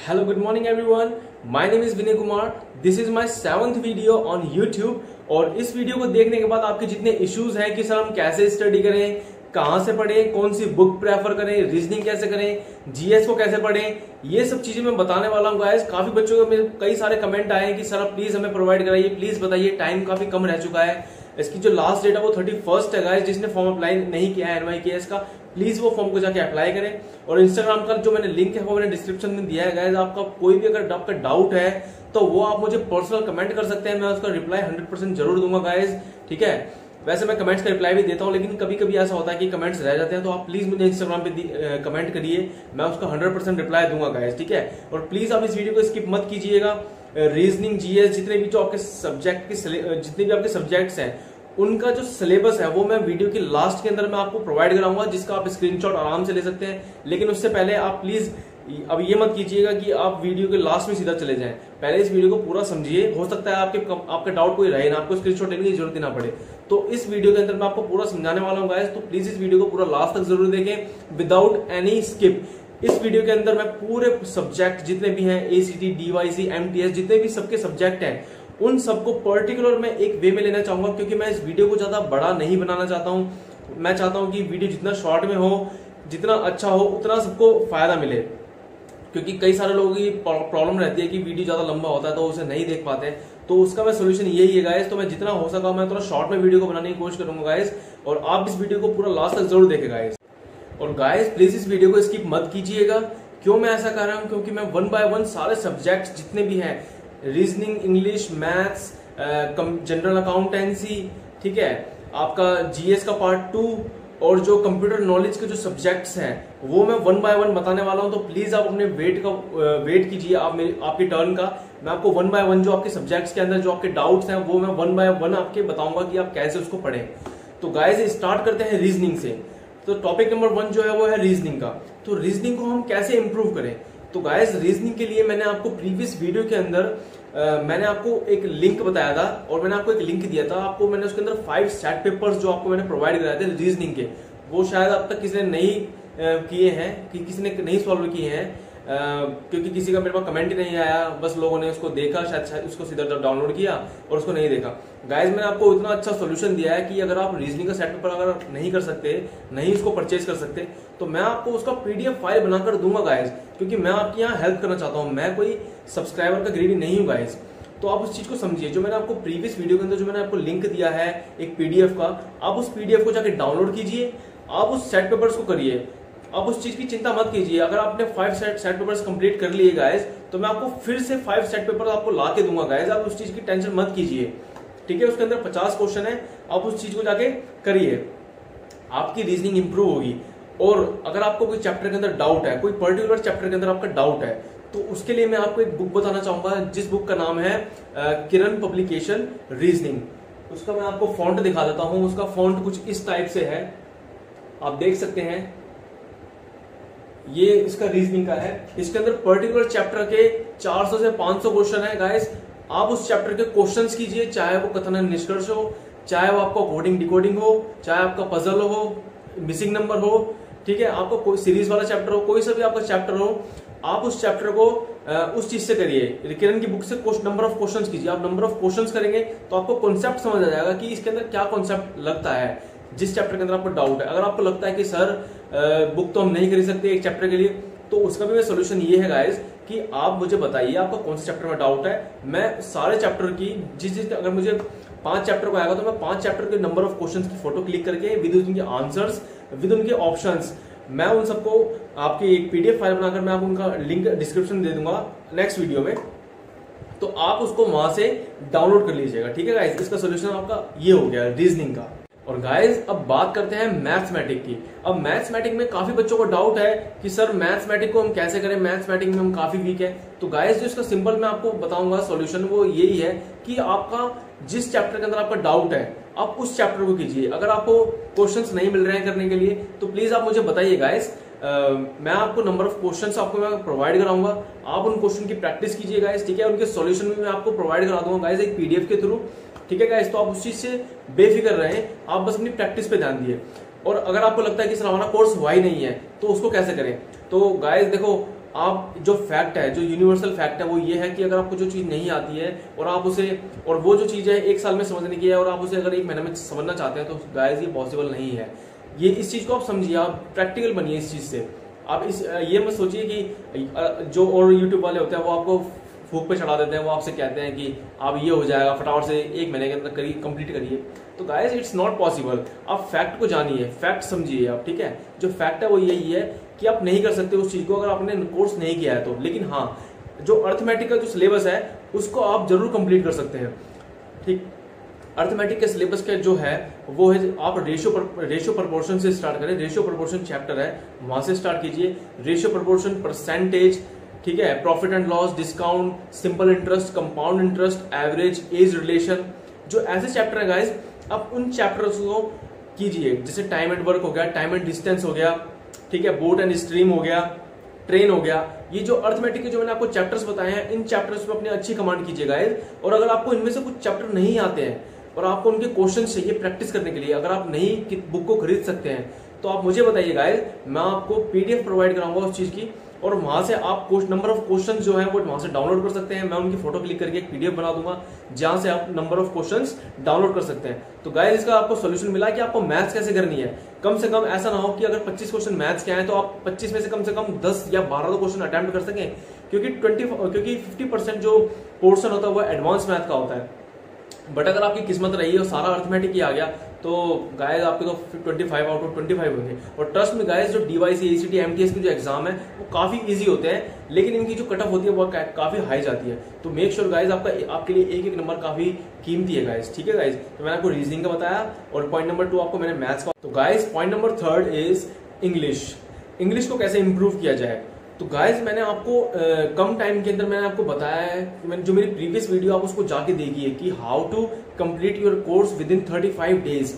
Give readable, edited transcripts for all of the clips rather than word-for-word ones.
Hello, good morning everyone. My name is Vinay Kumar. This is my 7th video on YouTube. और इस video को देखने के बाद आपके जितने इश्यूज हैं कि सर हम कैसे स्टडी करें, कहां से पढ़ें, कौन सी बुक प्रेफर करें, रीजनिंग कैसे करें, जीएस को कैसे पढ़ें, ये सब चीजें मैं बताने वाला हूँ गाइस. काफी बच्चों के कई सारे कमेंट आए हैं कि सर प्लीज हमें प्रोवाइड कराइए, प्लीज बताइए. टाइम काफी कम रह चुका है. इसकी जो लास्ट डेट है वो 31 है गाइस. जिसने फॉर्म अप्लाई नहीं किया है NYKS का, प्लीज वो फॉर्म को जाके अप्लाई करें. और इंस्टाग्राम का जो मैंने लिंक है वो मैंने डिस्क्रिप्शन में दिया है गाइस. आपका कोई भी अगर आपका डाउट है तो वो आप मुझे पर्सनल कमेंट कर सकते हैं. मैं उसका रिप्लाई 100% जरूर दूंगा गाइस. ठीक है, वैसे मैं कमेंट्स का रिप्लाई भी देता हूं, लेकिन कभी कभी ऐसा होता है कि कमेंट्स रह जाते हैं. तो आप प्लीज मुझे इंस्टाग्राम पे कमेंट करिए, मैं उसका 100% रिप्लाई दूंगा गाइस. ठीक है, और प्लीज आप इस वीडियो को स्किप मत कीजिएगा. रीजनिंग, जीएस, जितने भी जो आपके सब्जेक्ट के जितने भी आपके सब्जेक्ट्स हैं उनका जो सिलेबस है वो मैं वीडियो की लास्ट के अंदर मैं आपको प्रोवाइड कराऊंगा, जिसका आप स्क्रीनशॉट आराम से ले सकते हैं. लेकिन उससे पहले आप प्लीज अब ये मत कीजिएगा कि आप वीडियो के लास्ट में सीधा चले जाएं. पहले इस वीडियो को पूरा समझिए. हो सकता है आपका डाउट कोई रहे ना, आपको स्क्रीनशॉट लेने की जरूरत ही ना पड़े. तो इस वीडियो के अंदर मैं आपको पूरा समझाने वाला हूँ गाइस. तो प्लीज इस वीडियो को पूरा लास्ट तक जरूर देखें विदाउट एनी स्किप. इस वीडियो के अंदर मैं पूरे सब्जेक्ट जितने भी हैं, ACT, DYC, MTS, जितने भी सबके सब्जेक्ट हैं उन सबको पर्टिकुलर मैं एक वे में लेना चाहूंगा, क्योंकि मैं इस वीडियो को ज्यादा बड़ा नहीं बनाना चाहता हूं. मैं चाहता हूं कि वीडियो जितना शॉर्ट में हो, जितना अच्छा हो, उतना सबको फायदा मिले. क्योंकि कई सारे लोगों की प्रॉब्लम रहती है कि वीडियो ज्यादा लंबा होता है तो उसे नहीं देख पाते. तो उसका मैं सोल्यूशन यही है गाइस. तो मैं जितना हो सका मैं थोड़ा शॉर्ट में वीडियो को बनाने की कोशिश करूंगा गाइस. और आप इस वीडियो को पूरा लास्ट तक जरूर देखें गाइस. और गाइस प्लीज इस वीडियो को स्किप मत कीजिएगा. क्यों मैं ऐसा कर रहा हूं? क्योंकि मैं 1 बाय 1 सारे सब्जेक्ट जितने भी हैं, reasoning, English, maths, general accountancy, ठीक है, आपका जीएस का पार्ट 2 और जो कंप्यूटर नॉलेज के जो सब्जेक्ट्स हैं वो मैं 1 बाय 1 बताने वाला हूं. तो प्लीज आप अपने वेट कीजिए आपकी टर्न का. मैं आपको 1 बाय 1 जो आपके सब्जेक्ट्स के अंदर जो आपके डाउट्स हैं वो मैं 1 बाय 1 आपके बताऊंगा कि आप कैसे उसको पढ़ें. तो गाइस स्टार्ट करते हैं रीजनिंग से. तो टॉपिक नंबर 1 जो है वो है रीजनिंग का. तो रीजनिंग को हम कैसे इंप्रूव करें? तो गाइस रीजनिंग के लिए मैंने आपको प्रीवियस वीडियो के अंदर मैंने आपको एक लिंक बताया था और मैंने आपको एक लिंक दिया था. आपको मैंने उसके अंदर 5 सेट पेपर्स जो आपको मैंने प्रोवाइड कराए थे रीजनिंग के, वो शायद अब तक किसी ने नहीं किए हैं, कि किसी ने नहीं सॉल्व किए हैं, क्योंकि किसी का मेरे पास कमेंट ही नहीं आया. बस लोगों ने उसको देखा, शायद उसको सीधा डाउनलोड किया और उसको नहीं देखा. गाइज मैंने आपको इतना अच्छा सोल्यूशन दिया है कि अगर आप रीजनिंग का सेट पेपर अगर नहीं कर सकते, नहीं उसको परचेज कर सकते, तो मैं आपको उसका PDF फाइल बनाकर दूंगा गाइज. क्योंकि मैं आपकी यहाँ हेल्प करना चाहता हूँ, मैं कोई सब्सक्राइबर का ग्रीडी नहीं हूँ गाइज. तो आप उस चीज को समझिए. जो मैंने आपको प्रीवियस वीडियो के अंदर जो मैंने आपको लिंक दिया है एक PDF का, आप उस PDF को जाके डाउनलोड कीजिए, आप उस सेट पेपर्स को करिए. आप उस चीज की चिंता मत कीजिए. अगर आपने 5 सेट पेपर्स कंप्लीट कर लिए गाइज, तो मैं आपको फिर से 5 सेट पेपर आपको ला के दूंगा गाइज. आप उस चीज की टेंशन मत कीजिए. ठीक है, उसके अंदर 50 क्वेश्चन है, आप उस चीज को जाके करिए, आपकी रीजनिंग इंप्रूव होगी. और अगर आपको कोई चैप्टर के अंदर डाउट है, कोई पर्टिकुलर चैप्टर के अंदर आपका डाउट है, तो उसके लिए मैं आपको एक बुक बताना चाहूंगा, जिस बुक का नाम है किरण पब्लिकेशन रीजनिंग. उसका मैं आपको फॉन्ट दिखा देता हूं. उसका फॉन्ट कुछ इस टाइप से है, आप देख सकते हैं. ये इसका रीजनिंग का है. इसके अंदर पर्टिकुलर चैप्टर के 400 से 500 क्वेश्चन है गाइस. आप उस चैप्टर के क्वेश्चंस कीजिए, चाहे वो कथन निष्कर्ष हो, चाहे वो आपका कोडिंग डिकोडिंग हो, चाहे आपका पजल हो, मिसिंग नंबर हो, ठीक है, आपका कोई सीरीज वाला चैप्टर हो, कोई सा भी आपका चैप्टर हो, आप उस चैप्टर को उस चीज से करिए. किरण की बुक से नंबर ऑफ क्वेश्चंस कीजिए. आप नंबर ऑफ क्वेश्चंस करेंगे तो आपको कॉन्सेप्ट समझ आ जाएगा कि इसके अंदर क्या कॉन्सेप्ट लगता है, जिस चैप्टर के अंदर आपको डाउट है. अगर आपको लगता है कि सर बुक तो हम नहीं खरीद सकते एक चैप्टर के लिए, तो उसका भी सोल्यूशन ये है गाइस कि आप मुझे बताइए आपका कौन से चैप्टर में डाउट है. मैं सारे चैप्टर की जिस अगर मुझे 5 चैप्टर को आएगा तो मैं 5 चैप्टर के नंबर ऑफ क्वेश्चंस की फोटो क्लिक करके विद उनके आंसर्स, विद उनके ऑप्शंस, मैं उन सबको आपकी एक PDF फाइल बनाकर मैं आपको उनका लिंक डिस्क्रिप्शन दे दूंगा नेक्स्ट वीडियो में. तो आप उसको वहां से डाउनलोड कर लीजिएगा. ठीक है गाइस, इसका सोल्यूशन आपका ये हो गया रीजनिंग का. और गाइस अब बात करते हैं मैथमेटिक की. अब मैथमेटिक में काफी बच्चों को डाउट है कि सर मैथमेटिक को हम कैसे करें, मैथमेटिक में हम काफी वीक है. तो गाइस जो इसका सिंपल मैं आपको बताऊंगा सोल्यूशन, वो यही है कि आपका जिस चैप्टर के अंदर आपका डाउट है आप उस चैप्टर को कीजिए. अगर आपको क्वेश्चंस नहीं मिल रहे हैं करने के लिए तो प्लीज आप मुझे बताइए गाइस. मैं आपको नंबर ऑफ क्वेश्चंस आपको मैं प्रोवाइड कराऊंगा. आप उन क्वेश्चन की प्रैक्टिस कीजिए गाइस. ठीक है, उनके सॉल्यूशन भी मैं आपको प्रोवाइड करा दूंगा गाइस एक PDF के थ्रू. ठीक है गाइस, तो आप उस चीज से बेफिक्र रहें, आप बस अपनी प्रैक्टिस पे ध्यान दिए. और अगर आपको लगता है कि सर हमारा कोर्स हुआ ही नहीं है तो उसको कैसे करें, तो गाइस देखो आप जो फैक्ट है, जो यूनिवर्सल फैक्ट है वो ये है कि अगर आपको जो चीज नहीं आती है और आप उसे, और वो जो चीज है 1 साल में समझने की है और आप उसे अगर 1 महीने में समझना चाहते हैं, तो गाइस ये पॉसिबल नहीं है। ये इस चीज को आप समझिए, आप प्रैक्टिकल बनिए इस चीज से। आप इस ये मत सोचिए कि जो और यूट्यूब वाले होते हैं वो आपको फूक पे चढ़ा देते हैं, वो आपसे कहते हैं कि आप ये हो जाएगा फटाफट से 1 महीने के अंदर करिए, कंप्लीट करिए। तो गाइस इट्स नॉट पॉसिबल। आप फैक्ट को जानिए, फैक्ट समझिए आप, ठीक है। जो फैक्ट है वो यही है कि आप नहीं कर सकते उस चीज को अगर आपने कोर्स नहीं किया है तो। लेकिन हाँ, जो अर्थमेटिक का जो सिलेबस है उसको आप जरूर कंप्लीट कर सकते हैं, ठीक। अर्थमेटिक के सिलेबस के जो है वो है, आप रेशियो प्रपोर्शन से स्टार्ट करें। रेशियो प्रपोर्शन चैप्टर है, वहां से स्टार्ट कीजिए। रेशियो प्रपोर्शन, परसेंटेज, ठीक है, profit and loss, discount, simple interest, compound interest, average, age relation, जो ऐसे चैप्टर है गाइस, आप उन चैप्टर्स को कीजिए। जैसे टाइम एंड वर्क हो गया, टाइम एंड डिस्टेंस हो गया, ठीक है, बोट एंड स्ट्रीम हो गया, ट्रेन हो गया। ये जो अर्थमेटिक के जो मैंने आपको चैप्टर्स बताए हैं, इन चैप्टर्स पे अपनी अच्छी कमांड कीजिए गाइस। और अगर आपको इनमें से कुछ चैप्टर नहीं आते हैं और आपको उनके क्वेश्चन चाहिए प्रैक्टिस करने के लिए, अगर आप नहीं बुक को खरीद सकते हैं तो आप मुझे बताइए गाइस, मैं आपको पीडीएफ प्रोवाइड कराऊंगा उस चीज की, और वहां से आप नंबर ऑफ क्वेश्चंस जो है वो वहां से डाउनलोड कर सकते हैं। मैं उनकी फोटो क्लिक करके एक पीडीएफ बना दूंगा जहां से आप नंबर ऑफ क्वेश्चंस डाउनलोड कर सकते हैं। तो गाइस इसका आपको सॉल्यूशन मिला कि आपको मैथ्स कैसे करनी है। कम से कम ऐसा ना हो कि अगर 25 क्वेश्चन मैथ्स के आए तो आप 25 में से कम 10 या 12 क्वेश्चन अटेम्प्ट कर सकें, क्योंकि 50% जो पोर्शन होता है वो एडवांस मैथ का होता है। बट अगर आपकी किस्मत रही और सारा अर्थमेटिक ही आ गया तो गाइस आपके तो 25 आउट ऑफ 25 होंगे। और ट्रस्ट में गाइस, जो डीवाईसी, एसीटी, एमटीएस के जो एग्जाम है वो काफी इजी होते हैं, लेकिन इनकी जो कट ऑफ होती है वो काफी हाई जाती है। तो मेक श्योर गाइस आपके लिए एक एक नंबर काफी कीमती है गाइस, ठीक है गाइस। तो मैंने आपको रीजनिंग का बताया, और पॉइंट नंबर 2 आपको मैंने मैथ्स का। तो guys point number 3 is English को कैसे इंप्रूव किया जाए। तो गाइज मैंने आपको कम टाइम के अंदर मैंने आपको बताया है कि मैंने जो मेरी प्रीवियस वीडियो आप उसको जाके देखिए कि how to complete your course within 35 days.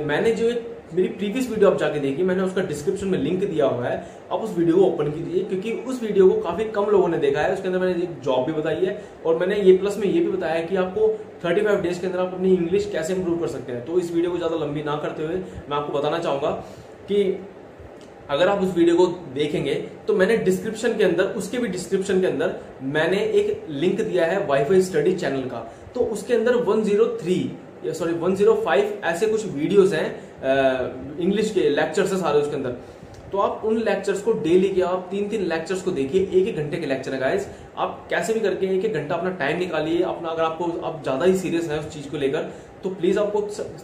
मैंने जो मेरी प्रीवियस वीडियो आप जाके देखिए, मैंने उसका डिस्क्रिप्शन में लिंक दिया हुआ है, आप उस वीडियो को ओपन कीजिए, क्योंकि उस वीडियो को काफी कम लोगों ने देखा है। उसके अंदर मैंने एक जॉब भी बताई है और मैंने ये प्लस में ये भी बताया है कि आपको 35 डेज के अंदर आप अपनी इंग्लिश कैसे इंप्रूव कर सकते हैं। तो इस वीडियो को ज्यादा लंबी ना करते हुए मैं आपको बताना चाहूंगा कि अगर आप उस वीडियो को देखेंगे तो मैंने डिस्क्रिप्शन के अंदर, उसके भी डिस्क्रिप्शन के अंदर मैंने एक लिंक दिया है वाईफाई स्टडी चैनल का। तो उसके अंदर 105 ऐसे कुछ वीडियोस हैं, इंग्लिश के लेक्चर्स है सारे उसके अंदर। तो आप उन लेक्चर्स को डेली के आप 3-3 लेक्चर्स को देखिए, 1-1 घंटे के लेक्चर है गाइस। आप कैसे भी करके 1-1 घंटा अपना टाइम निकालिए अपना। अगर आप ज्यादा ही सीरियस है उस चीज को लेकर तो प्लीज आपको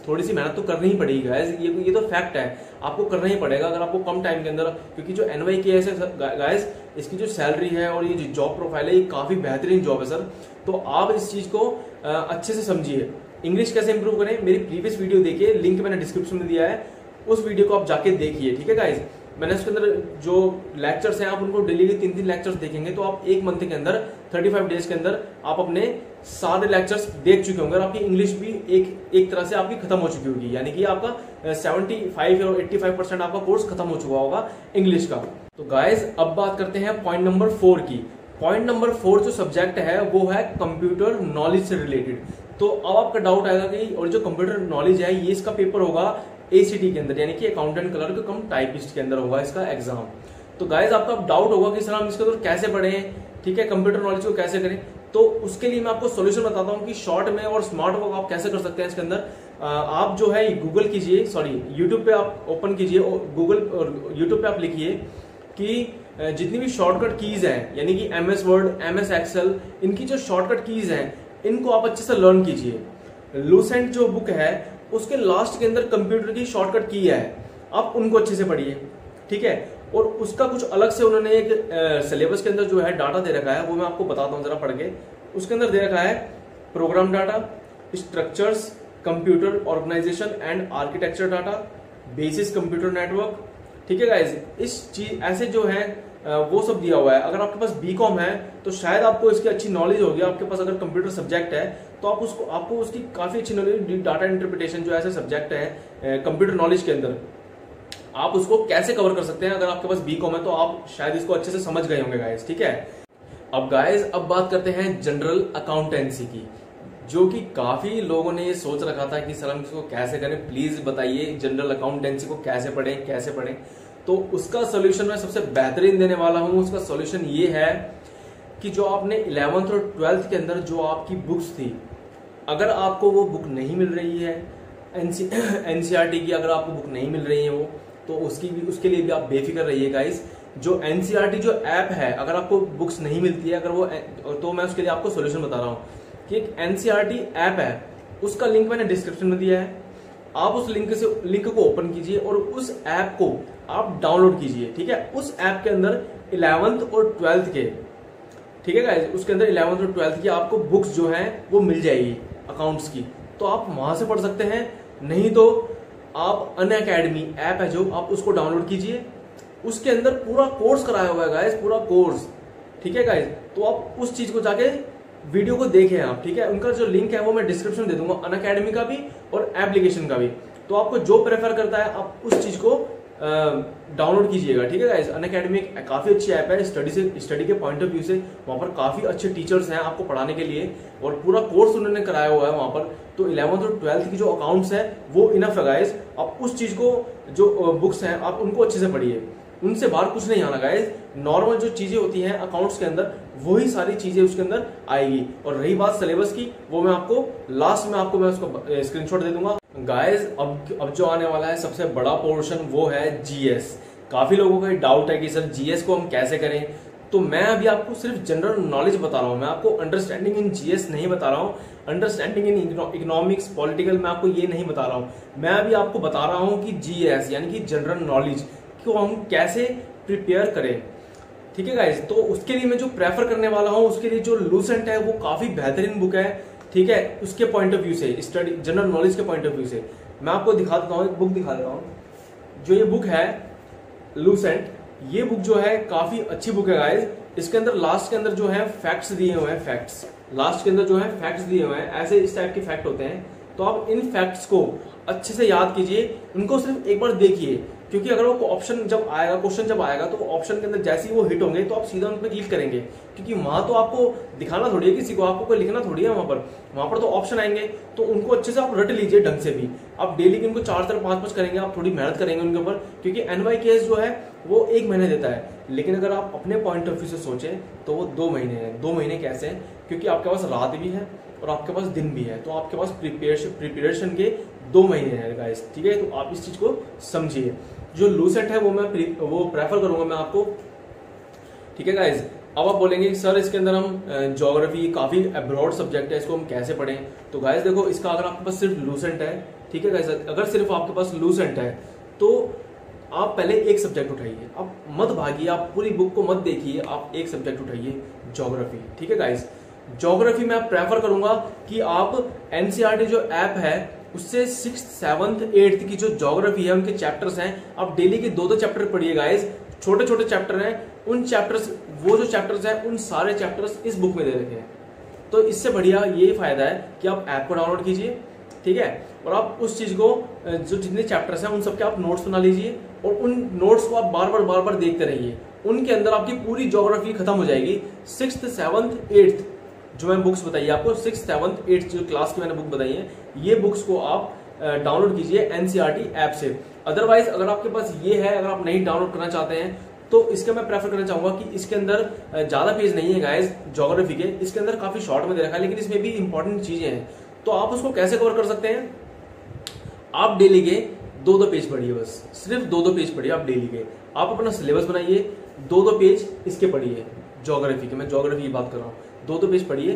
थोड़ी सी मेहनत तो करनी ही पड़ेगी गाइस। ये तो फैक्ट है, आपको करना ही पड़ेगा अगर आपको कम टाइम के अंदर, क्योंकि जो NYKS है गाइस, इसकी जो सैलरी है और ये जो जॉब प्रोफाइल है ये काफी बेहतरीन जॉब है सर। तो आप इस चीज को अच्छे से समझिए। इंग्लिश कैसे इंप्रूव करें, मेरी प्रीवियस वीडियो देखिए, लिंक मैंने डिस्क्रिप्शन में दिया है, उस वीडियो को आप जाके देखिए, ठीक है गाइस। मैंने उसके अंदर जो लेक्चर्स हैं आप उनको डेली के 3-3 लेक्चर्स देखेंगे तो आप 1 मंथ के अंदर 35 डेज के अंदर आप अपने सारे लेक्चर्स देख चुके होंगे और आपकी इंग्लिश भी एक तरह से आपकी खत्म हो चुकी होगी, यानी कि आपका 75 और 85% आपका कोर्स खत्म हो चुका होगा इंग्लिश का। तो गाइस अब बात करते हैं पॉइंट नंबर 4 की। पॉइंट नंबर 4 जो सब्जेक्ट है वो है कंप्यूटर नॉलेज से रिलेटेड। तो अब आपका डाउट आएगा कि और जो कंप्यूटर नॉलेज है ये इसका पेपर होगा ACT के अंदर, यानी कि अकाउंटेंट क्लर्क कम टाइपिस्ट के अंदर होगा इसका एग्जाम। तो गाइज आपका डाउट होगा कि सर हम इसके अंदर कैसे पढ़ें, ठीक है, कंप्यूटर नॉलेज को कैसे करें। तो उसके लिए मैं आपको सॉल्यूशन बताता हूं कि शॉर्ट में और स्मार्ट वर्क आप कैसे कर सकते हैं इसके अंदर। आप जो है गूगल कीजिए, यूट्यूब पे आप ओपन कीजिए, गूगल और यूट्यूब पे आप लिखिए कि जितनी भी शॉर्टकट कीज हैं, यानी कि MS वर्ड, MS एक्सेल, इनकी जो शॉर्टकट कीज हैं इनको आप अच्छे से लर्न कीजिए। लूसेंट जो बुक है उसके लास्ट के अंदर कंप्यूटर की शॉर्टकट की है, आप उनको अच्छे से पढ़िए, ठीक है। और उसका कुछ अलग से उन्होंने एक सिलेबस के अंदर जो है डाटा दे रखा है, वो मैं आपको बताता हूं जरा पढ़ के। उसके अंदर दे रखा है program data, structures, computer organisation and architecture data, basis computer network, ठीक है गाइज। इस चीज ऐसे जो है वो सब दिया हुआ है। अगर आपके पास BCom है तो शायद आपको इसकी अच्छी नॉलेज होगी। आपके पास अगर कंप्यूटर सब्जेक्ट है तो आपको उसकी काफी अच्छी नॉलेज, डाटा इंटरप्रिटेशन जो ऐसे सब्जेक्ट है कंप्यूटर नॉलेज के अंदर, आप उसको कैसे कवर कर सकते हैं। अगर आपके पास BCom है तो आप शायद इसको अच्छे से समझ गए होंगे गाइज, ठीक है। अब गाइज अब बात करते हैं जनरल अकाउंटेंसी की, जो कि काफी लोगों ने ये सोच रखा था कि सर हम इसको कैसे करें, प्लीज बताइए जनरल अकाउंटेंसी को कैसे पढ़ें। तो उसका सोल्यूशन मैं सबसे बेहतरीन देने वाला हूं। उसका सोल्यूशन ये है कि जो आपने 11th और 12th के अंदर जो आपकी बुक्स थी, अगर आपको वो बुक नहीं मिल रही है एनसीईआरटी की, अगर आपको बुक नहीं मिल रही है वो, तो उसके लिए भी आप बेफिक्र रहिए गाइस। जो एनसीईआरटी जो ऐप है, अगर आपको बुक्स नहीं मिलती है, अगर वो, तो मैं उसके लिए आपको सोल्यूशन बता रहा हूँ कि एक एनसीईआरटी ऐप है, उसका लिंक मैंने डिस्क्रिप्शन में दिया है। आप उस लिंक को ओपन कीजिए और उस ऐप को आप डाउनलोड कीजिए, ठीक है। उस ऐप के अंदर 11th और 12th के, ठीक है गाइस, उसके अंदर 11th और 12th की आपको बुक्स जो है वो मिल जाएगी अकाउंट्स की, तो आप वहां से पढ़ सकते हैं। नहीं तो आप अनअकैडमी ऐप है जो, आप उसको डाउनलोड कीजिए, उसके अंदर पूरा कोर्स कराया हुआ है गाइस, पूरा कोर्स, ठीक है गाइस। तो आप उस चीज को जाके वीडियो को देखें आप, ठीक है। उनका जो लिंक है वो मैं डिस्क्रिप्शन दे दूंगा, अनअकैडमी का भी और एप्लीकेशन का भी। तो आपको जो प्रेफर करता है आप उस चीज को डाउनलोड कीजिएगा, ठीक है गाइस। अनअकैडमी काफी अच्छी ऐप है स्टडी के पॉइंट ऑफ व्यू से। वहां पर काफी अच्छे टीचर्स हैं आपको पढ़ाने के लिए, और पूरा कोर्स उन्होंने कराया हुआ है वहां पर। तो 11th और 12th की जो अकाउंट्स है वो इनफ है गाइस। आप उस चीज को, जो बुक्स हैं आप उनको अच्छे से पढ़िए, उनसे बाहर कुछ नहीं आना गाइस। नॉर्मल जो चीजें होती हैं अकाउंट्स के अंदर, वही सारी चीजें उसके अंदर आएगी। और रही बात सिलेबस की, वो मैं आपको लास्ट में मैं उसका स्क्रीनशॉट दे दूंगा गाइस। अब जो आने वाला है सबसे बड़ा पोर्शन, वो है जीएस। काफी लोगों का डाउट है कि सर जीएस को हम कैसे करें, तो मैं अभी आपको सिर्फ जनरल नॉलेज बता रहा हूं। मैं आपको अंडरस्टैंडिंग इन जीएस नहीं बता रहा हूं, अंडरस्टैंडिंग इन इकोनॉमिक्स, पॉलिटिकल, मैं आपको ये नहीं बता रहा हूं। मैं अभी आपको बता रहा हूं कि जीएस यानी कि जनरल नॉलेज को हम कैसे प्रिपेयर करें, ठीक है गाइस। तो उसके लिए मैं जो प्रेफर करने वाला हूं, उसके लिए जो लूसेंट है वो काफी बेहतरीन बुक है, ठीक है। उसके पॉइंट ऑफ व्यू से, स्टडी जनरल नॉलेज के पॉइंट ऑफ व्यू से मैं आपको दिखा देता हूं, एक बुक दिखा देता हूं। जो ये बुक है लूसेंट, ये बुक जो है काफी अच्छी बुक है गाइस। इसके अंदर लास्ट के अंदर जो है फैक्ट्स दिए हुए हैं, फैक्ट्स लास्ट के अंदर जो है फैक्ट्स दिए हुए हैं, ऐसे इस टाइप के फैक्ट होते हैं। तो आप इन फैक्ट्स को अच्छे से याद कीजिए, उनको सिर्फ एक बार देखिए, क्योंकि अगर वो ऑप्शन जब आएगा, क्वेश्चन जब आएगा, तो ऑप्शन के अंदर जैसे ही वो हिट होंगे तो आप सीधा उन पर क्लिक करेंगे, क्योंकि वहां तो आपको दिखाना थोड़ी है किसी को, आपको कोई लिखना थोड़ी है वहां पर तो ऑप्शन आएंगे। तो उनको अच्छे से आप रट लीजिए ढंग से भी। आप डेली की उनको 4 5 करेंगे, आप थोड़ी मेहनत करेंगे उनके ऊपर, क्योंकि NYKS जो है वो 1 महीने देता है। लेकिन अगर आप अपने पॉइंट ऑफ व्यू से सोचें तो वो 2 महीने है। 2 महीने कैसे हैं? क्योंकि आपके पास रात भी है और आपके पास दिन भी है, तो आपके पास प्रिपरेशन के 2 महीने हैं गाइस, ठीक है। तो आप इस चीज को समझिए। जो लूसेंट है वो प्रेफर करूंगा मैं आपको, ठीक है गाइस। अब आप बोलेंगे कि सर इसके अंदर हम ज्योग्राफी काफी ब्रॉड सब्जेक्ट है, इसको हम कैसे पढ़ें? तो गाइस देखो, इसका अगर आपके पास सिर्फ लूसेंट है, ठीक है गाइस, अगर सिर्फ आपके पास लूसेंट है तो आप पहले एक सब्जेक्ट उठाइए, आप मत भागिए, आप पूरी बुक को मत देखिए, आप एक सब्जेक्ट उठाइए, ज्योग्राफी, ठीक है गाइस। ज्योग्राफी में आप प्रेफर करूंगा कि आप एनसीईआरटी जो ऐप है उससे 6th 7th 8th की जो ज्योग्राफी है उनके चैप्टर्स हैं, आप डेली के 2-2 चैप्टर पढ़िए गाइस। छोटे छोटे चैप्टर हैं, उन चैप्टर्स, वो जो चैप्टर्स हैं उन सारे चैप्टर्स इस बुक में दे रखे हैं। तो इससे बढ़िया ये फायदा है कि आप ऐप को डाउनलोड कीजिए, ठीक है, और आप उस चीज को, जो जितने चैप्टर्स हैं उन सबके आप नोट्स बना लीजिए, और उन नोट्स को आप बार बार देखते रहिए। उनके अंदर आपकी पूरी ज्योग्राफी खत्म हो जाएगी। 6th 7th 8th जो मैं बुक्स बताई आपको, 6th 7th 8th जो क्लास की मैंने बुक बताई है, ये बुक्स को आप डाउनलोड कीजिए एनसीईआरटी ऐप से। अदरवाइज अगर आपके पास ये है, अगर आप नहीं डाउनलोड करना चाहते हैं, तो इसका मैं प्रेफर करना चाहूंगा कि इसके अंदर ज्यादा पेज नहीं है गाइस ज्योग्राफी के, इसके अंदर काफी शॉर्ट में दे रखा है, लेकिन इसमें भी इंपॉर्टेंट चीजें हैं। तो आप उसको कैसे कवर कर सकते हैं? आप डेली के 2-2 पेज पढ़िए, बस सिर्फ 2-2 पेज पढ़िए आप डेली के। आप अपना सिलेबस बनाइए, 2-2 पेज इसके पढ़िए ज्योग्राफी के, मैं ज्योग्राफी की बात कर रहा हूँ। 2-2 पेज पढ़िए,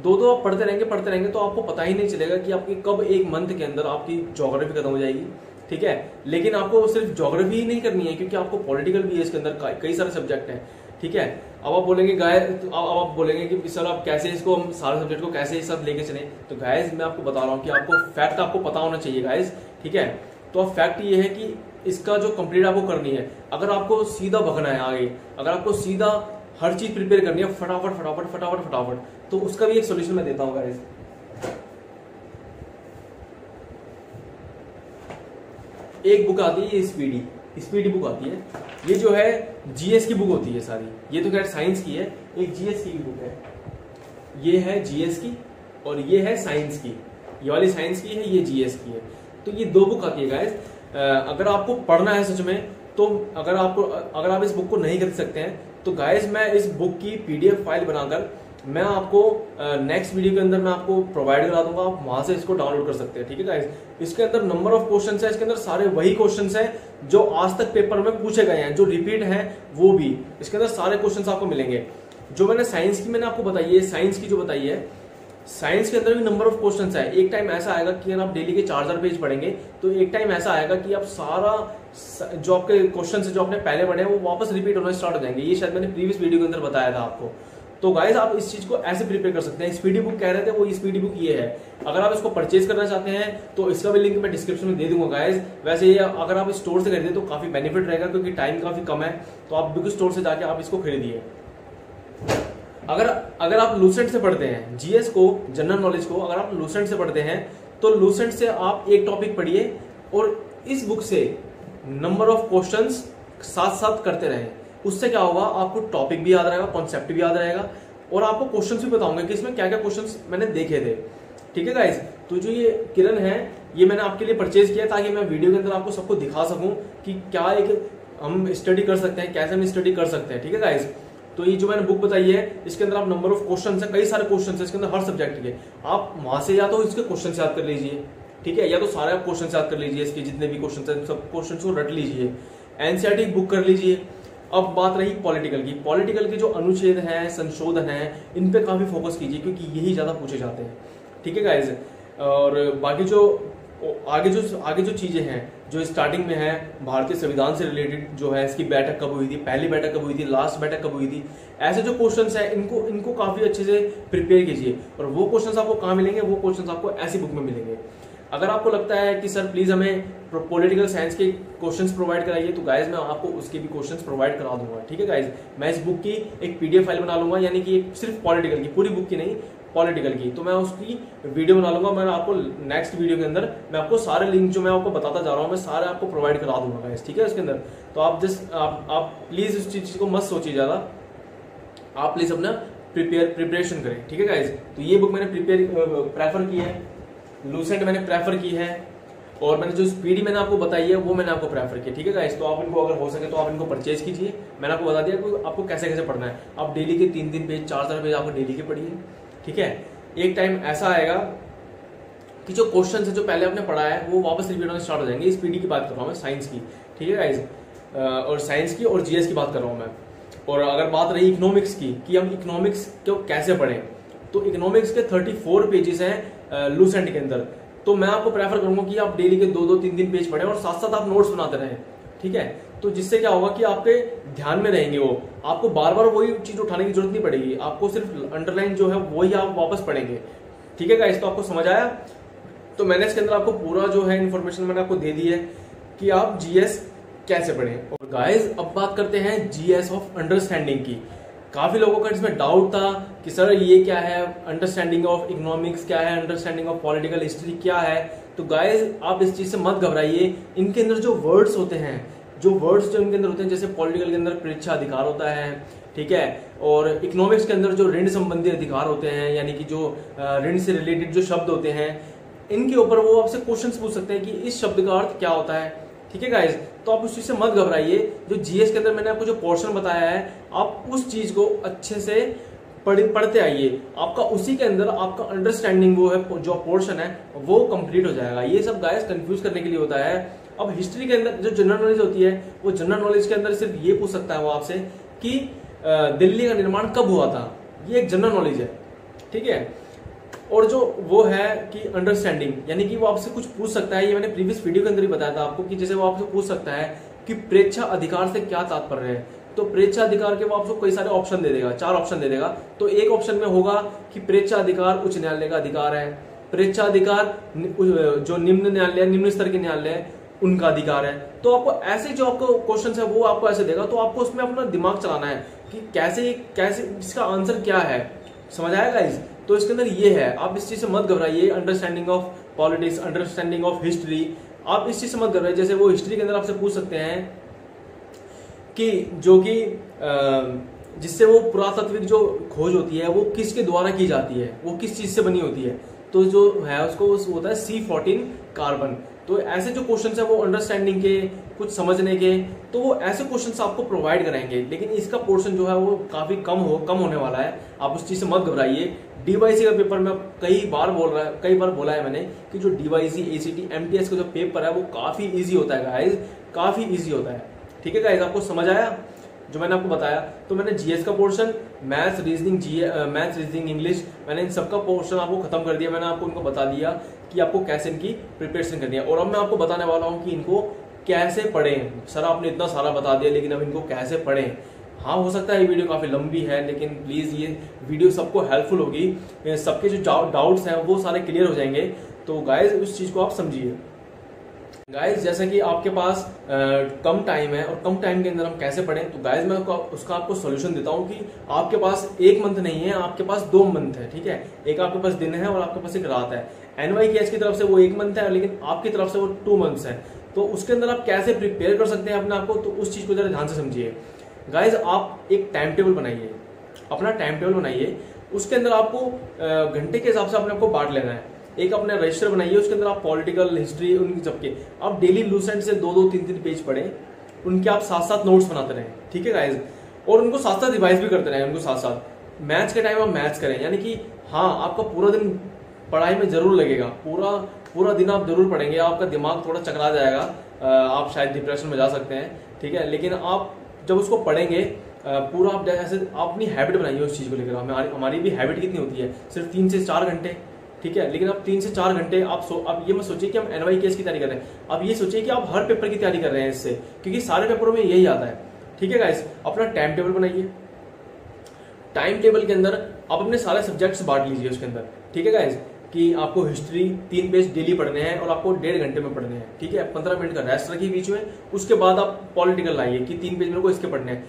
2-2 आप पढ़ते रहेंगे तो आपको पता ही नहीं चलेगा कि आपकी कब एक मंथ के अंदर आपकी ज्योग्राफी खत्म हो जाएगी, ठीक है। लेकिन आपको सिर्फ ज्योग्राफी ही नहीं करनी है, क्योंकि आपको पॉलिटिकल भी है इसके अंदर, कई सारे सब्जेक्ट हैं, ठीक है। अब आप बोलेंगे अब आप बोलेंगे कि सर आप कैसे इसको, हम सारे सब्जेक्ट को कैसे एक साथ लेके चले? तो गाइस मैं आपको बता रहा हूँ कि आपको फैक्ट आपको पता होना चाहिए गाइस, ठीक है। तो अब फैक्ट ये है कि इसका जो कंप्लीट आपको करनी है, अगर आपको सीधा भगना है आगे, अगर आपको सीधा हर चीज प्रिपेयर करनी है फटाफट फटाफट फटाफट फटाफट, तो उसका भी एक सोल्यूशन मैं देता हूं गाइस। एक बुक आती है स्पीडी बुक आती है, ये जो है जीएस की बुक होती है सारी, ये तो खैर साइंस की है, एक जीएस की भी बुक है, ये है जीएस की और ये है साइंस की, ये वाली साइंस की है, ये जीएस की है। तो ये 2 बुक आती है गाइस। अगर आपको पढ़ना है सच में तो अगर आप इस बुक को नहीं खरीद सकते हैं तो गाइज मैं इस बुक की PDF फाइल बनाकर मैं आपको नेक्स्ट वीडियो के अंदर मैं आपको प्रोवाइड करा दूंगा, आप वहां से इसको डाउनलोड कर सकते हैं। ठीक है गाइज, इसके अंदर नंबर ऑफ क्वेश्चंस है, इसके अंदर सारे वही क्वेश्चंस हैं जो आज तक पेपर में पूछे गए हैं, जो रिपीट हैं वो भी इसके अंदर सारे क्वेश्चंस आपको मिलेंगे। जो मैंने साइंस की मैंने आपको बताई है, साइंस की जो बताई है, साइंस के अंदर भी नंबर ऑफ क्वेश्चंस है। एक टाइम ऐसा आएगा कि अगर आप डेली के 4000 पेज पढ़ेंगे तो एक टाइम ऐसा आएगा कि आप सारा जो आपके क्वेश्चन जो आपने पहले पढ़े हैं वो वापस रिपीट होना स्टार्ट हो जाएंगे। ये शायद मैंने प्रीवियस वीडियो के अंदर बताया था आपको। तो गाइज आप इस चीज को ऐसे प्रिपेयर कर सकते हैं। स्पीडी बुक कह रहे थे, वो स्पीडी बुक ये है। अगर आप इसको परचेज करना चाहते हैं तो इसका भी लिंक मैं डिस्क्रिप्शन में दे दूंगा गाइज। वैसे ये अगर आप स्टोर से खरीदे तो काफी बेनिफिट रहेगा क्योंकि टाइम काफी कम है, तो आप बुक स्टोर से जाके आप इसको खरीदिए। अगर आप लूसेंट से पढ़ते हैं जीएस को, जनरल नॉलेज को, अगर आप लूसेंट से पढ़ते हैं तो लूसेंट से आप एक टॉपिक पढ़िए और इस बुक से नंबर ऑफ क्वेश्चंस साथ साथ करते रहें। उससे क्या होगा, आपको टॉपिक भी याद रहेगा, कॉन्सेप्ट भी याद रहेगा और आपको क्वेश्चंस भी बताऊंगा कि इसमें क्या क्या क्वेश्चंस मैंने देखे थे। ठीक है गाइस, तो जो ये किरण है ये मैंने आपके लिए परचेज किया ताकि मैं वीडियो के अंदर आपको सबको दिखा सकूं कि क्या एक हम स्टडी कर सकते हैं, कैसे हम स्टडी कर सकते हैं। ठीक है गाइस, तो ये जो मैंने बुक बताई है इसके अंदर आप नंबर ऑफ क्वेश्चन है, कई सारे क्वेश्चन है इसके अंदर हर सब्जेक्ट के। आप वहां से या तो इसके क्वेश्चन याद कर लीजिए, ठीक है, या तो सारे आप क्वेश्चन याद कर लीजिए, इसके जितने भी क्वेश्चन है सब क्वेश्चन को रट लीजिए, एनसीईआरटी बुक कर लीजिए। अब बात रही पॉलिटिकल की, पॉलिटिकल के जो अनुच्छेद हैं, संशोधन है, इन पे काफी फोकस कीजिए क्योंकि यही ज्यादा पूछे जाते हैं। ठीक है गाइज, और बाकी जो आगे जो चीजें हैं, जो स्टार्टिंग में है भारतीय संविधान से रिलेटेड जो है, इसकी बैठक कब हुई थी, पहली बैठक कब हुई थी, लास्ट बैठक कब हुई थी, ऐसे जो क्वेश्चंस हैं इनको काफी अच्छे से प्रिपेयर कीजिए। और वो क्वेश्चंस आपको कहाँ मिलेंगे, वो क्वेश्चंस आपको ऐसी बुक में मिलेंगे। अगर आपको लगता है कि सर प्लीज हमें पॉलिटिकल साइंस के क्वेश्चंस प्रोवाइड कराइए तो गाइज मैं आपको उसके भी क्वेश्चंस प्रोवाइड करा दूंगा। ठीक है गाइज, मैं इस बुक की एक PDF फाइल बना लूंगा, यानी कि सिर्फ पॉलिटिकल की, पूरी बुक की नहीं, पॉलिटिकल की, तो मैं उसकी वीडियो बना लूंगा। मैं आपको नेक्स्ट वीडियो के अंदर मैं आपको सारे लिंक जो मैं आपको बताता जा रहा हूँ मैं सारे आपको प्रोवाइड करा दूंगा गाइज। ठीक है, उसके अंदर तो आप प्लीज उस चीज को मत सोचिए ज्यादा, आप प्लीज अपना प्रिपरेशन करें। ठीक है गाइज, तो ये बुक मैंने प्रेफर की है, लूसेंट मैंने प्रेफर की है और मैंने जो स्पीडी मैंने आपको बताई है वो मैंने आपको प्रेफर किया। ठीक है गाइस, तो आप इनको अगर हो सके तो आप इनको परचेज कीजिए। मैंने आपको बता दिया कि आपको कैसे कैसे पढ़ना है। आप डेली के 3 पेज 4 पेज आपको डेली के पढ़िए। ठीक है, एक टाइम ऐसा आएगा कि जो क्वेश्चन है जो पहले आपने पढ़ा है वो वापस रिपीट होने स्टार्ट हो जाएंगे। स्पीडी की बात कर रहा हूँ मैं, साइंस की। ठीक है गाइज, और साइंस की और जीएस की बात कर रहा हूँ मैं। और अगर बात रही इकोनॉमिक्स की कि हम इकोनॉमिक्स को कैसे पढ़ें, तो इकोनॉमिक्स के 34 पेजेस हैं लूसेंट के अंदर। तो मैं आपको प्रेफर करूंगा कि आप डेली के 2-3 पेज पढ़ें और साथ साथ आप नोट्स बनाते रहें। ठीक है, तो जिससे क्या होगा कि आपके ध्यान में रहेंगे वो, आपको बार बार वही चीज उठाने की जरूरत नहीं पड़ेगी, आपको सिर्फ अंडरलाइन जो है वही आप वापस पढ़ेंगे। ठीक है गाइस, तो आपको समझ आया। तो मैंने इसके अंदर आपको पूरा जो है इन्फॉर्मेशन मैंने आपको दे दी है कि आप जीएस कैसे पढ़ें। और गाइस अब बात करते हैं जीएस ऑफ अंडरस्टैंडिंग की। काफी लोगों का इसमें डाउट था कि सर ये क्या है, अंडरस्टैंडिंग ऑफ इकोनॉमिक्स क्या है, अंडरस्टैंडिंग ऑफ पॉलिटिकल हिस्ट्री क्या है। तो गाइज आप इस चीज से मत घबराइए। इनके अंदर जो वर्ड्स होते हैं, जो इनके अंदर होते हैं, जैसे पॉलिटिकल के अंदर परीक्षा अधिकार होता है, ठीक है, और इकोनॉमिक्स के अंदर जो ऋण संबंधी अधिकार होते हैं, यानी कि जो ऋण से रिलेटेड जो शब्द होते हैं, इनके ऊपर वो आपसे क्वेश्चन पूछ सकते हैं कि इस शब्द का अर्थ क्या होता है। ठीक है गाइज, तो आप उस चीज से मत घबराइए। जो जीएस के अंदर मैंने आपको जो पोर्शन बताया है, आप उस चीज को अच्छे से पढ़ते आइए। आपका उसी के अंदर आपका अंडरस्टैंडिंग वो है, जो पोर्शन है वो कंप्लीट हो जाएगा। ये सब गाइज कंफ्यूज करने के लिए होता है। अब हिस्ट्री के अंदर जो जनरल नॉलेज होती है, वो जनरल नॉलेज के अंदर सिर्फ ये पूछ सकता है वो आपसे कि दिल्ली का निर्माण कब हुआ था। ये एक जनरल नॉलेज है। ठीक है, और जो वो है कि अंडरस्टैंडिंग, यानी कि वो आपसे कुछ पूछ सकता है। ये मैंने प्रीवियस वीडियो के अंदर ही बताया था आपको कि जैसे वो आपसे पूछ सकता है कि प्रेक्षा अधिकार से क्या तात्पर्य है। तो प्रेक्षा अधिकार के वो आपको कई सारे ऑप्शन दे देगा, 4 ऑप्शन दे देगा। तो एक ऑप्शन में होगा कि प्रेक्षा अधिकार उच्च न्यायालय का अधिकार है, प्रेक्षा अधिकार जो निम्न न्यायालय, निम्न स्तर के न्यायालय उनका अधिकार है। तो आपको ऐसे जो आपको क्वेश्चन है वो आपको ऐसे देगा। तो आपको उसमें अपना दिमाग चलाना है कि कैसे इसका आंसर क्या है। समझ आएगा गाइस? तो इसके अंदर ये है, आप इस चीज से मत घबराइए। Understanding of politics, understanding of history, आप इस चीज से मत घबराइए। जैसे वो हिस्ट्री के अंदर आपसे पूछ सकते हैं कि जो कि जिससे वो पुरातात्विक जो खोज होती है वो किसके द्वारा की जाती है, वो किस चीज से बनी होती है। तो जो है उसको होता है C14 कार्बन। तो ऐसे जो क्वेश्चंस है वो अंडरस्टैंडिंग के, कुछ समझने के, तो वो ऐसे क्वेश्चंस आपको प्रोवाइड कराएंगे। लेकिन इसका पोर्शन जो है वो काफी कम होने वाला है, आप उस चीज से मत घबराइए। डीवाईसी का पेपर में कई बार बोला है मैंने कि जो डीवाईसी, एसीटी, एमटीएस का जो पेपर है वो काफी ईजी होता है गाइज, काफी ईजी होता है। ठीक है गाइज, आपको समझ आया जो मैंने आपको बताया? तो मैंने जीएस का पोर्शन, मैथ्स, रीजनिंग, इंग्लिश, मैंने इन सबका पोर्शन आपको खत्म कर दिया। मैंने आपको इनको बता दिया कि आपको कैसे इनकी प्रिपरेशन करनी है। और अब मैं आपको बताने वाला हूं कि इनको कैसे पढ़ें। सर आपने इतना सारा बता दिया, लेकिन अब इनको कैसे पढ़ें? हाँ, हो सकता है ये वीडियो काफी लंबी है, लेकिन प्लीज ये वीडियो सबको हेल्पफुल होगी, सबके जो डाउट्स हैं वो सारे क्लियर हो जाएंगे। तो गाइज उस चीज को आप समझिए। गाइज जैसा कि आपके पास कम टाइम है और कम टाइम के अंदर हम कैसे पढ़ें, तो गाइज मैं उसका आपको सॉल्यूशन देता हूं कि आपके पास एक मंथ नहीं है, आपके पास 2 मंथ है। ठीक है, एक आपके पास दिन है और आपके पास एक रात है। एनवाईकेएस की तरफ से वो 1 मंथ है, लेकिन आपकी तरफ से वो 2 मंथ्स है। तो उसके अंदर आप कैसे प्रिपेयर कर सकते हैं अपने आप को, तो उस चीज को जरा ध्यान से समझिए। गाइज आप एक टाइम टेबल बनाइए, अपना टाइम टेबल बनाइए। उसके अंदर आपको घंटे के हिसाब से अपने आपको बांट लेना है। एक अपने रजिस्टर बनाइए, उसके अंदर आप पॉलिटिकल, हिस्ट्री, उनकी सबके आप डेली ब्लूसेंट से 2-2, 3-3 पेज पढ़ें, उनके आप साथ-साथ नोट्स बनाते रहें। ठीक है गाइज, और उनको साथ-साथ रिवाइज भी करते रहें। उनको साथ-साथ मैथ्स के टाइम आप मैथ्स करें, यानी कि हाँ, आपका पूरा दिन पढ़ाई में जरूर लगेगा, पूरा दिन आप जरूर पढ़ेंगे। आपका दिमाग थोड़ा चकरा जाएगा, आप शायद डिप्रेशन में जा सकते हैं। ठीक है, लेकिन आप जब उसको पढ़ेंगे पूरा, आप जैसे आप अपनी हैबिट बनाइए उस चीज को लेकर। हमारी भी हैबिट कितनी होती है, सिर्फ 3 से 4 घंटे। ठीक है, लेकिन अब 3 से 4 घंटे आप ये मत सोचिए कि हम एनवाईकेएस की तैयारी कर रहे हैं, अब ये सोचिए कि आप हर पेपर की तैयारी कर रहे हैं इससे, क्योंकि सारे पेपरों में यही आता है। ठीक है गाइस, अपना टाइम टेबल बनाइए। टाइम टेबल के अंदर आप अपने सारे सब्जेक्ट्स बांट लीजिए उसके अंदर। ठीक है गाइस, कि आपको हिस्ट्री 3 पेज डेली पढ़ने हैं और आपको 1.5 घंटे में पढ़ने हैं। ठीक है, 15 मिनट का रेस्ट रखिए बीच में। उसके बाद आप पॉलिटिकल लाइए कि 3 पेज मेरे को इसके पढ़ने हैं।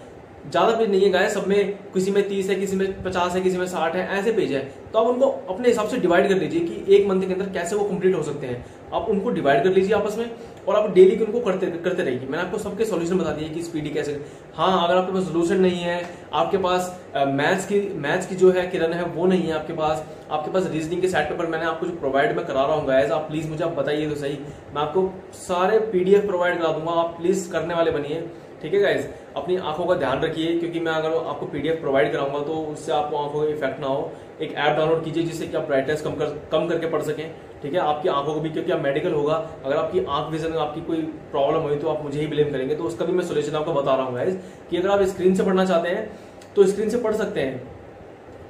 ज्यादा पेज नहीं है गाइस, सब में किसी में 30 है, किसी में 50 है, किसी में 60 है, ऐसे पेज है। तो आप उनको अपने हिसाब से डिवाइड कर लीजिए कि 1 मंथ के अंदर कैसे वो कंप्लीट हो सकते हैं। आप उनको डिवाइड कर लीजिए आपस में और आप डेली उनको करते रहिए। मैंने आपको सबके सॉल्यूशन बता दिए कि स्पीडी कैसे। हाँ, अगर आपके पास सॉल्यूशन नहीं है, आपके पास मैथ्स की जो है किरण है वो नहीं है आपके पास रीजनिंग के सेट पेपर मैंने आपको जो प्रोवाइड मैं करा रहा हूँ गाइस, आप प्लीज मुझे आप बताइए तो सही, मैं आपको सारे पीडीएफ प्रोवाइड करा दूंगा। आप प्लीज करने वाले बनिए। ठीक है गाइज, अपनी आंखों का ध्यान रखिए, क्योंकि मैं अगर आपको पीडीएफ प्रोवाइड कराऊंगा तो उससे आपको आंखों का इफेक्ट ना हो। एक ऐप डाउनलोड कीजिए जिससे कि आप ब्राइटनेस कम करके पढ़ सकें। ठीक है, आपकी आंखों को भी, क्योंकि आप मेडिकल होगा, अगर आपकी आंख विजन में आपकी कोई प्रॉब्लम हुई तो आप मुझे ही ब्लेम करेंगे। तो उसका भी मैं सोल्यूशन आपको बता रहा हूँ गाइज, कि अगर आप स्क्रीन से पढ़ना चाहते हैं तो स्क्रीन से पढ़ सकते हैं,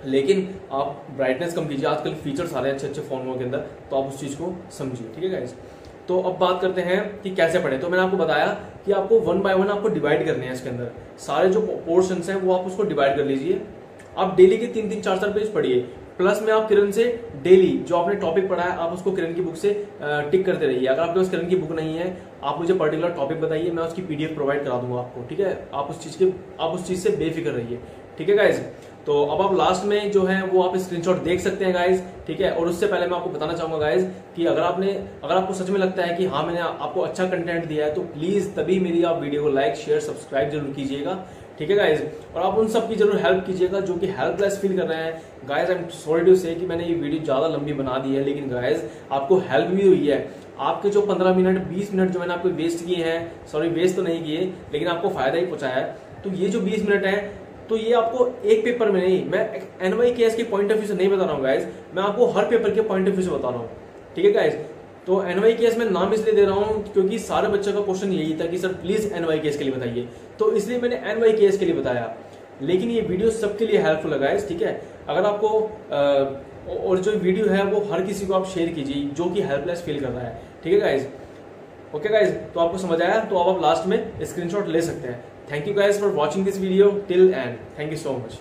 लेकिन आप ब्राइटनेस कम कीजिए। आजकल फीचर्स आ रहे हैं अच्छे फोनों के अंदर, तो आप उस चीज को समझिए। ठीक है गाइज, तो अब बात करते हैं कि कैसे पढ़े। तो मैंने आपको बताया कि आपको 1 बाय 1 आपको डिवाइड करने हैं। इसके अंदर सारे जो पोर्शंस हैं वो आप उसको डिवाइड कर लीजिए। आप डेली के 3-3, 4-4 पेज पढ़िए। प्लस में आप किरण से डेली जो आपने टॉपिक पढ़ा है आप उसको किरण की बुक से टिक करते रहिए। अगर आपके पास किरण की बुक नहीं है, आप मुझे पर्टिकुलर टॉपिक बताइए, मैं उसकी पीडीएफ प्रोवाइड करा दूंगा आपको। ठीक है, आप उस चीज से बेफिक्र रहिए। ठीक है गाइज, तो अब आप लास्ट में जो है वो आप स्क्रीनशॉट देख सकते हैं गाइज। ठीक है, और उससे पहले मैं आपको बताना चाहूंगा गाइज कि अगर आपको सच में लगता है कि हाँ मैंने आपको अच्छा कंटेंट दिया है, तो प्लीज तभी मेरी आप वीडियो को लाइक, शेयर, सब्सक्राइब जरूर कीजिएगा। ठीक है गाइज, और आप उन सब की जरूर हेल्प कीजिएगा जो कि हेल्पलेस फील कर रहे हैं। Guys I am sorry to say कि मैंने ये वीडियो ज्यादा लंबी बना दी है, लेकिन गाइज आपको हेल्प भी हुई है। आपके जो 15 मिनट 20 मिनट जो मैंने आपको वेस्ट किए हैं, सॉरी वेस्ट तो नहीं किए, लेकिन आपको फायदा ही पहुंचाया है। तो ये जो 20 मिनट है, तो ये आपको एक पेपर में नहीं, मैं एनवाईकेएस के पॉइंट ऑफ व्यू से नहीं बता रहा हूँ गाइज, मैं आपको हर पेपर के पॉइंट ऑफ व्यू से बता रहा हूँ। ठीक है गाइज, तो एनवाईकेएस में नाम इसलिए दे रहा हूँ क्योंकि सारे बच्चों का क्वेश्चन यही था कि सर प्लीज एनवाईकेएस के लिए बताइए, तो इसलिए मैंने एनवाईकेएस के लिए बताया। लेकिन ये वीडियो सबके लिए हेल्पफुल है गाइज। ठीक है, अगर आपको और जो वीडियो है वो हर किसी को आप शेयर कीजिए जो कि हेल्पलेस फील कर रहा है। ठीक है गाइज, ओके गाइज, तो आपको समझ आया, तो अब आप लास्ट में स्क्रीनशॉट ले सकते हैं। Thank you guys for watching this video till and, thank you so much.